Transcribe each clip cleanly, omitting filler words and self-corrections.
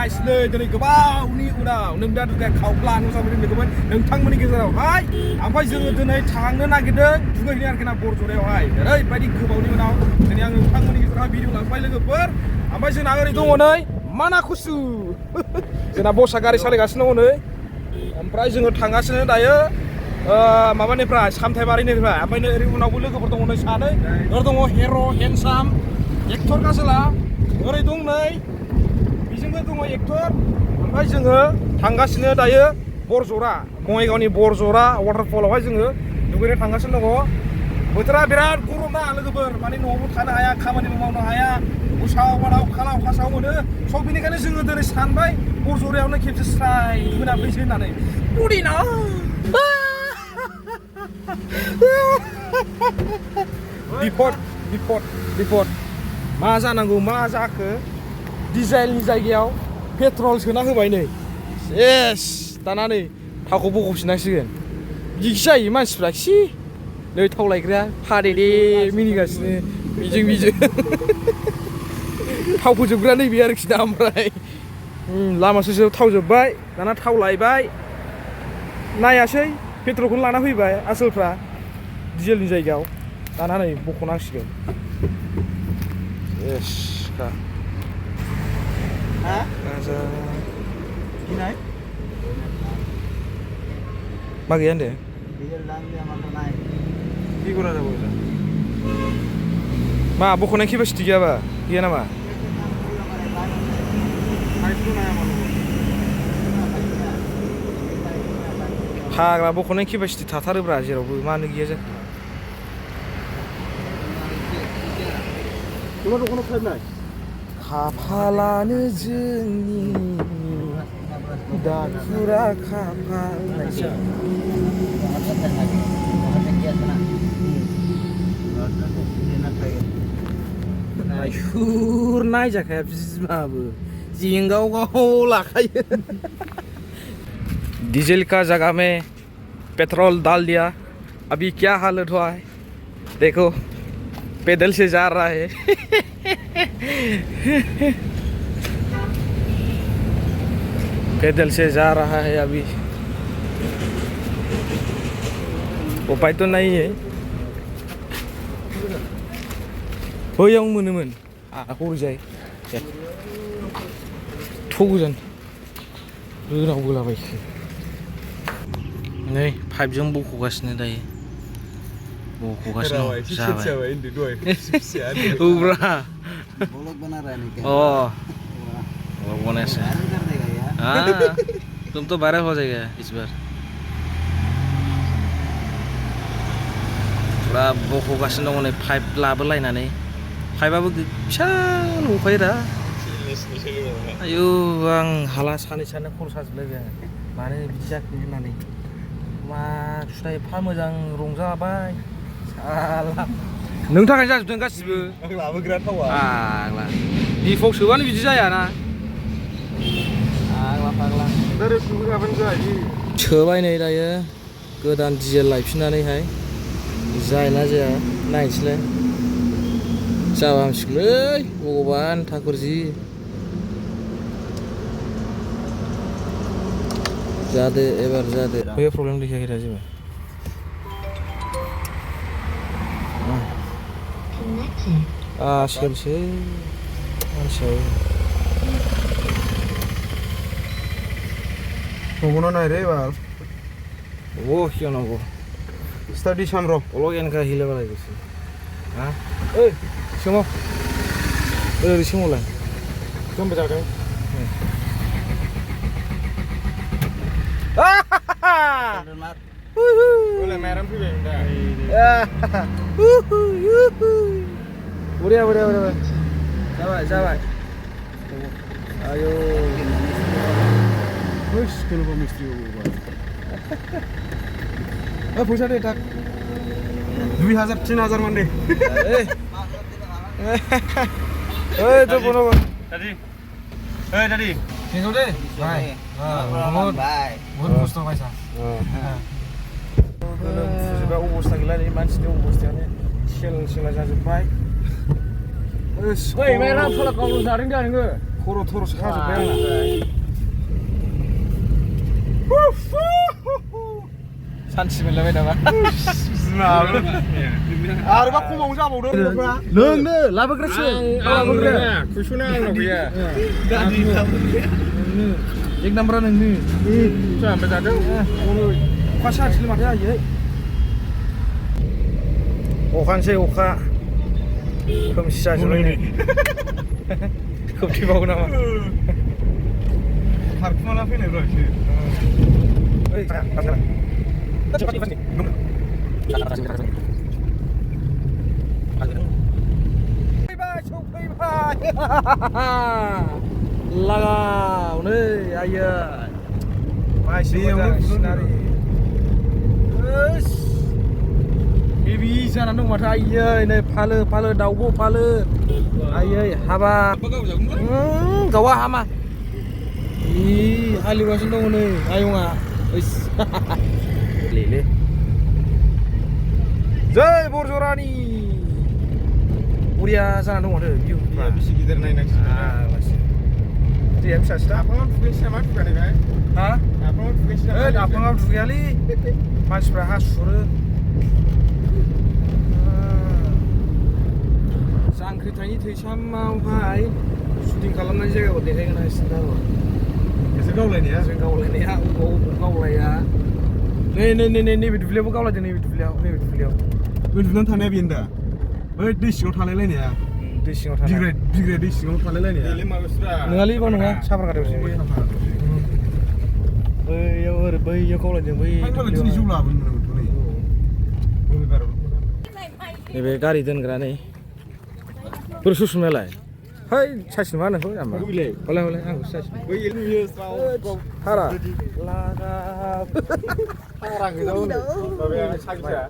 guys नै दिनै गोबावनि उनाव नोंदा दुगाया खावब्ला नुसाबोदों लोगोमोन नोंथांमोननि गेजेरावहाय ओमफ्राय जोङो दिनै थांनो नागिरदों दुगैहैनो आरोखि ना बरजरायावहाय ओरैबायदि गोबावनि उनाव दिनै आं नोंथांमोननि गेजेरावहाय भिडिअ लांबाय लोगोफोर ओमफ्राय जोंना ओरै दङ नै मानाकुसु जोंना बसआ गारि सालायगासिनो दङ नै ओमफ्राय जोङो थांगासिनो दायो माबानिफ्राय सामथाइबारिनिफ्राय ओमफ्राय नै ओरै उनावबो लोगोफोर दङ नै सानै ओरै दङ हेर' हेन्डसाम एक्टर काजोला ओरै दं नै बेजोंबो दङ एक्टर ओमफ्राय जोङो थांगासिनो दायो बरजरा बङाइगावनि बरजरा वाटारफलावहाय जोङो दुगैनो थांगासिनो दङ बोथोरा बिराद गरम ना लोगोफोर माने न'आवबो थानो हाया खामानिबो मावनो हाया उसाव बादाव खालाव खासाव मोनो स' बेनिखायनो जोङो दिनै सानबाय बरजरायावनो खेबसे स्राय दुगैना फैसै होननानै दुदिना बिपद मा जानांगौ मा जाखो डिजेलनि जायगायाव पेट्रल सोना होबाय नै एस दाना नै थावखौ बख'फिननांसिगोन बिदिसो जायो मानसिफ्रा खि नै थाव लायग्राया फादेदे मिनिगासिनो बिजों थाव फोजोबग्रा नैबे आरोखि दा ओमफ्राय लामा ससेयाव थाव जोब्बाय दाना थाव लायबाय नायासै पेट्रलखौनो लाना फैबाय आसोलफ्रा डिजेलनि जायगायाव दाना नै बख'नांसिगोन एस का मा गैया होनदों मा बख'नाय केपासिटि गैयाबा गैया नामा फाग्ला बख'नाय केपासिटि थाथारोब्रा जेरावबो मानो गैया जाखो खाफालानो जोंनि दाखुरा खाफाल नायसुर नायजाखाया बिमाबो जेंगाव गाव लाखायो डीजल का जगह में पेट्रोल डाल दिया अभी क्या हालत हुआ है देखो पैदल से जा रहा है पैदल से जा रहा है अभी उपाय तो नहीं है बैयाव मोनोमोन हरैजाय थ'गोजान गोनाव गोलाबायखो नै पाइपजों बख'गासिनो दायो बख'गासिनो जाबाय औब्रा व्लॉग बनाया से हाँ तुम तो वायरल हो जाएगा इस बार पूरा बख'गासिनो दङ नै पाइप लाबोलायनानै पाइपआबो फिसा नंखायोरा आयौ आं हाला सानै खर' साजोबलायबाय आं मानो बिदि जाखो होननानै मा सुनाय एफा मोजां रंजाबाय साला नोंनि थाखायनो जाजोबदों गासिबो लाबोग्रा थावा फाग्ला दिफाव सोबानो बिदि जायाना फाग्ला सोबाय नै दायो गोदान डिजेल लायफिननानैहाय जायोना जाया नायनोसैलाय जाबा हामसिगौलै भगबान ठाकुर जि जादो एबार जादो बे प्रब्लेम देखायाखै दा जेबो आसोलसै मानसिया नंगौना नाय रे एबार क्या नांगौ स्टाडि सान र' अलग एनका हिलाबालाय गोसो हा ओइ सोमाव ओरै सोमावलाय जम्बो जादों boleh merem sih udah sabar ayo wis kenapa mesti फैसा दे tak 2000 3000 मान दे itu puno tadi tinggal deh bye बहुत खस्थ' पाइसा फुजोबा अबस्था गैला नै मानसिनि अबस्थायानो सेला जाजोब्बाय ओइ माइरा साला गावनो जादों दा नोङो खर' थर' साजोब्बाय आंना सानसि मोनलायबाय नामा आरोबा खमावनो जाबावदों लोंनो लाबोग्रोसो लाबोग्रो कुइसना आंनाव गैया एक नाम्बारा नोंनि जाबाय जादों अखा सानसि माथो आयै अखानोसै अखा खोमसि जाजोब्बाय खोबथेबावो नामा खारखुमाना फैनाय र' सफैबाय लागाव नै आयै माइसि सिनारि हेभि जानानै दं माथो आयै नै फालो फालो दाउब' फालो आयै हाबा गावा हामा हालेवगासिनो दङ नै आयंआ लेले जै बरजरानि बरिया जानानै दं माथो भिउफ्रा बेसे गिदिर नायनांसिगोन दैया फिसासो दा आफाङाव दुगैनोसै नामा दुगानायबाय हा आफाङाव दुगैनोसै नामा आफाङाव दुगैयालै मानसिफ्रा हासुरो जांख्रिथायनि थैसामावहाय शुटिं खालामनाय जायगाखौ देखायगोन आं सिन्था र' एसे गावलायनाया जों गावलायनाया अबाव गावलाया नैबे दुब्लियावबो गावलायदों नैबे दुब्लियाव बे दुनानै थानाया बेनो दा बै दै सिङाव थालायलायनाया दै सिङाव थानाय बिग्राय दै सिङाव थालायलायनाया नङालै बाव नङा साफ्राखाथायावसो बैयाव ओरै बैयाव गावलायदों बै दिनै जौ लाबोनो नैबे गारि दोनग्रा नै बोरै सुसुमनायालाय है साइस नुवा नोंखौ जाम्बा हलाय हलाय आंखौ साइस हारा लागाब हारा गोजाव माबाया सागिसा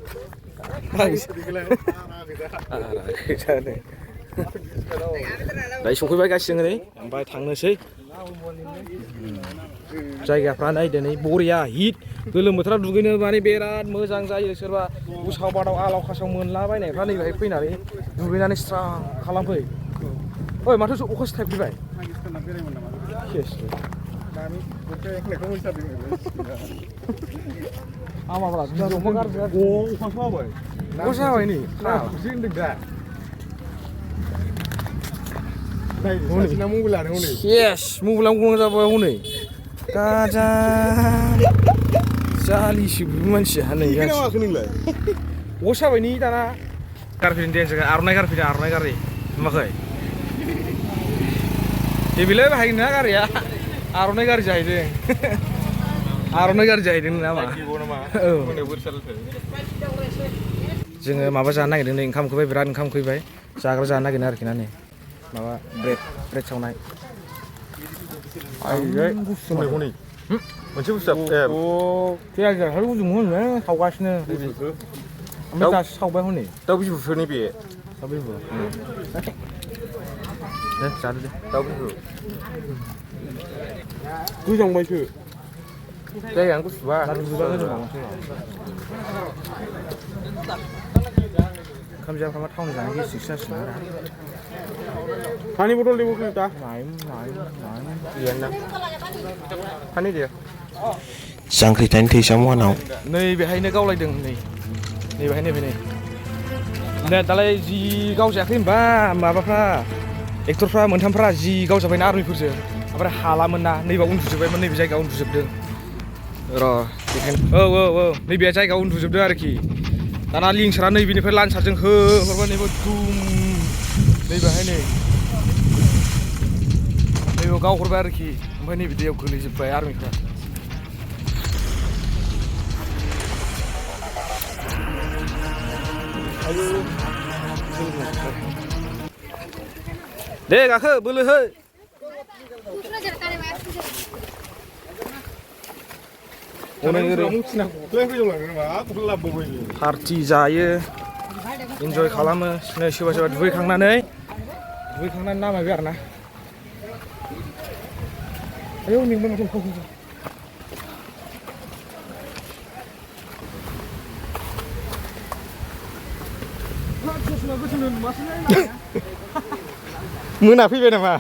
दायो सफैबाय गासिबो नै ओमफ्राय थांनोसै जायगाफ्रा नायदो नै बरिया हिट गोलोम बोथोराव दुगैनो माने बिराद मोजां जायो सोरबा उसाव बादाव आलाव खासाव मोनलाबायनायफ्रा नैबेहाय फैनानै दुगैनानै स्रां खालामफै ओइ माथो अखासो थाइफ्रिबाय आमाब्रा अखा गाज्रि अखासो हाबाय अखा जाबाय नै खुसि होनदों दा मबाइलानो हनै सेस मबाइलानो गंना जाबाय हनै गाजा जालिसो मानसिया नै माखो नोंलाय अखा जाबाय नै दाना गारफैदों दे आर'नाइ गारफैदों आर'नाइ गारि नुवाखै बेलाय बाहायगोन ना गारिया आर'नाइ गारि जाहैदों आर'नाइ गारि जाहैदों नामा औ जोङो माबा जानो नागिरदों नै ओंखाम उखैबाय बिराद ओंखाम उखैबाय जाग्रा जानो नागिरदों आरोखि ना नै माबा ब्रेड सावनाय हनै मोनसे बुस्थुआ पियाज जाखायो बुंदोंमोन सावगासिनो ओमफ्राय दासो सावबाय हनै दाउ बिबुफोरनि बे दाउ बिबु दे जादो दे दाउ बिबु गोजांबायसो जायगायानो गुसुबा ओंखाम जायाफ्रा टाउन जानाय गेस्टिकसो जासिगोन आरो पानी बटल देबो दा पानी दे जांख्रिथायनि थैसामाव नै बेहायनो गावलायदों नै नै दालाय जि गावजायाखै होनबा माबाफ्रा एक्टरफ्रा मोनथामफ्रा जि गावजाबायना आर्मिफोरजों ओमफ्राय हालामोन ना नैबेयाव उन्दुजोब्बायमोन नैबे जायगायाव उन्दुजोबदों र' बेखायनो औ नैबे जायगायाव उन्दुजोबदों आरोखि दाना लिंसारा नैबेनिफ्राय लान्सारजों हरबाय नैबो दुम नैबेहाय नैबेयाव गावहरबाय आरोखि ओमफ्राय नैबे दैयाव गोलैजोब्बाय आर्मिफ्रा दे गाखो बोलो हो पार्टि जायो इन्जय खालामो सोरबा सोरबा दुगैखांनानै नामायबाय आरो ना आयौ मेंबाय माथो मोना फैबाय नामा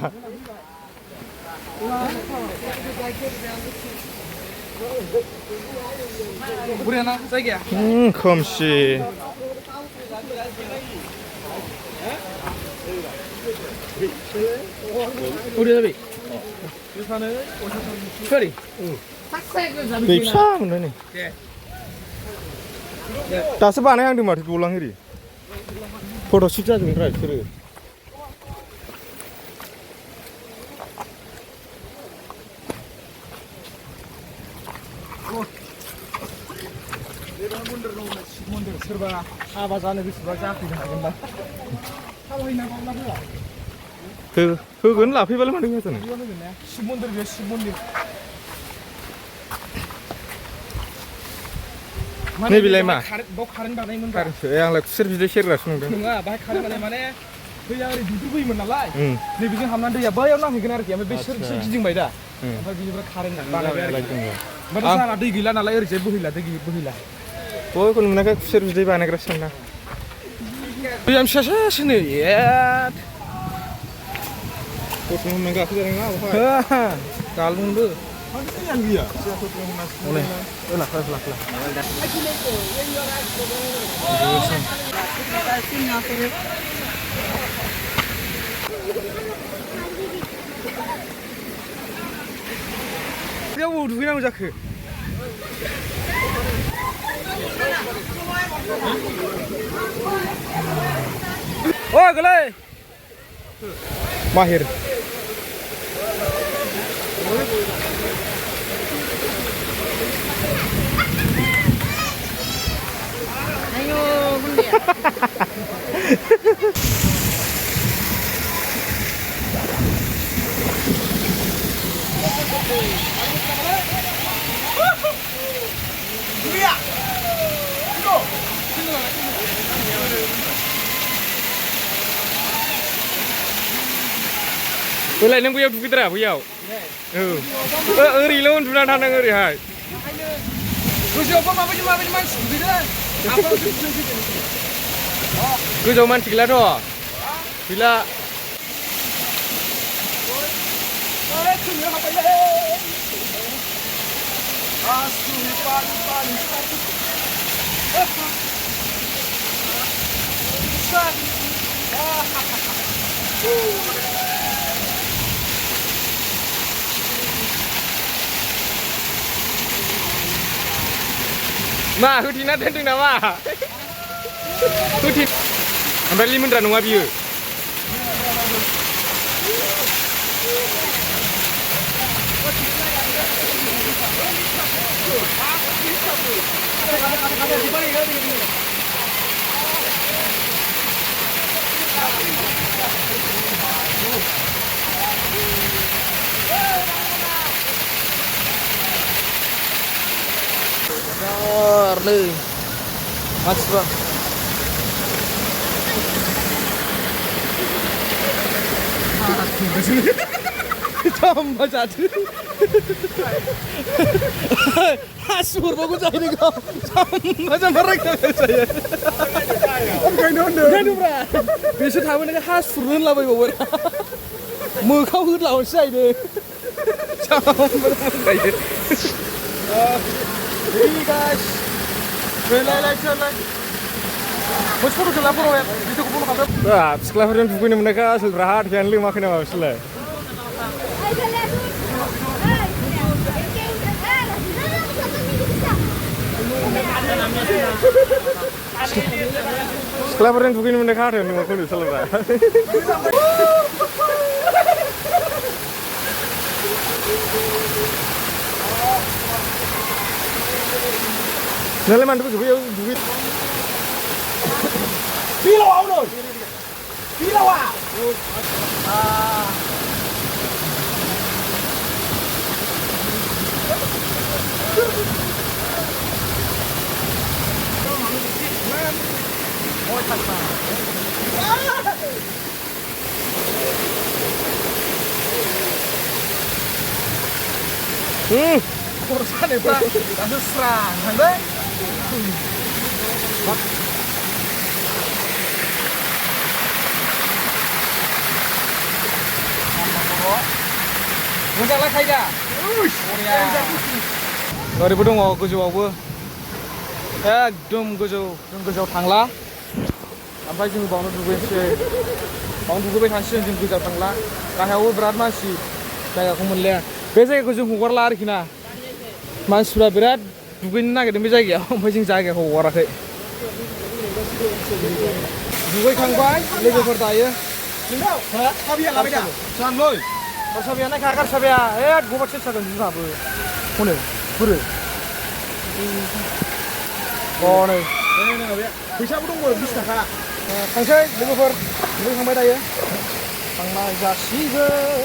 우리나 자기야. 컴씨. 우리 잡이. 유산을 처리. दै फिसा मोनो नै 예. दासो बानायहांदों माथो गलां एरि फट' शुट जादोंमोनरा बिसोरो शिब सोरबा हाबा जानो गोसोबा जाफैनो हागोन दा हाबायना बावला होला होगोन लाफैबालाय मानो होआ जानो शिब मन्दिर बे शिब मन्दिर नैबेलाय मा बाव कारेन्ट बानायोमोन कारेन्टसो आंलाय खुसेर बिदै सेरग्रासो नंदों नङा बाहाय कारेन्ट बानाय माने दैया ओरै दुद्रुबोयोमोन नालाय नैबेजों हाबनानै दैया बैयाव नांहैगोन आरोखि ओमफ्राय बे सोर गिदिंबाय दा ओमफ्राय बिनिफ्राय कारेन्ट बानायबाय आरोखि ओमफ्राय साना दै गैला नालाय ओरैजाय बोहैला दै बोहैला बयखौनो मोनाखै खुसेर बिदै बानायग्रासो नंदां दैया फिसासो नै एद गथ' हमनानै गाखोजानाय नङा बहाय गालमोनबो दैयानो गैया बेयाव बबाव दुगैनांगौ जाखो ओ गोलै माहिर ayo bunda Boleh neng buyau bukit terah buyau. Eri lawan dunia tanah eri hai. Kau apa cuma sudah. Apa Kau jauh man sikila doh. Bila. Ma, hutina tentu nama. Hutin. Ambil limun dan nunggu biu. nih. Mas bang. Tambah jadi. Hasur bagus ini kau. Macam mereka saya. Kan bra. Biasa tahu nih hasurun lah bawa. Mau kau lawan saya deh. Jangan bermain. Hey guys. Nah, setelah kalian buku ini mereka hasil berhad, jangan lupa makan apa setelah. Setelah kalian buku ini mereka jangan lupa makan setelah. Nale mandu juga duit. Kilo awal. Kilo awal. Urusan itu langsung serang, kan? मोजां लाखायदा ओरैबो दङ गोजौआवबो एकदम गोजौ जों गोजौआव थांला ओमफ्राय जों बावनो दुगैनोसै बावनो दुगैबाय थानोसै जों गोजौआव थांला गाहायावबो बिराद मानसि जायगाखौ मोनलाया बे जायगाखौ जों हगारला आरोखि ना मानसिफ्रा बिराद दुगैनो नागिरदों बे जायगायाव ओमफ्राय जों जायगाखौ हगाराखै दुगैखांबाय लोगोफोर दायो साबिया लाबायदा जानलै साबिया नायखा गार साबिया गबार सेस जागोन जोंहाबो हनै बोरै नै फैसाबो दंमोन 20 थाखा थांसै लोगोफोर दुगैखांबाय दायो थांनाय जासिगोन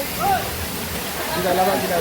बिदाय लाबाय बिदाय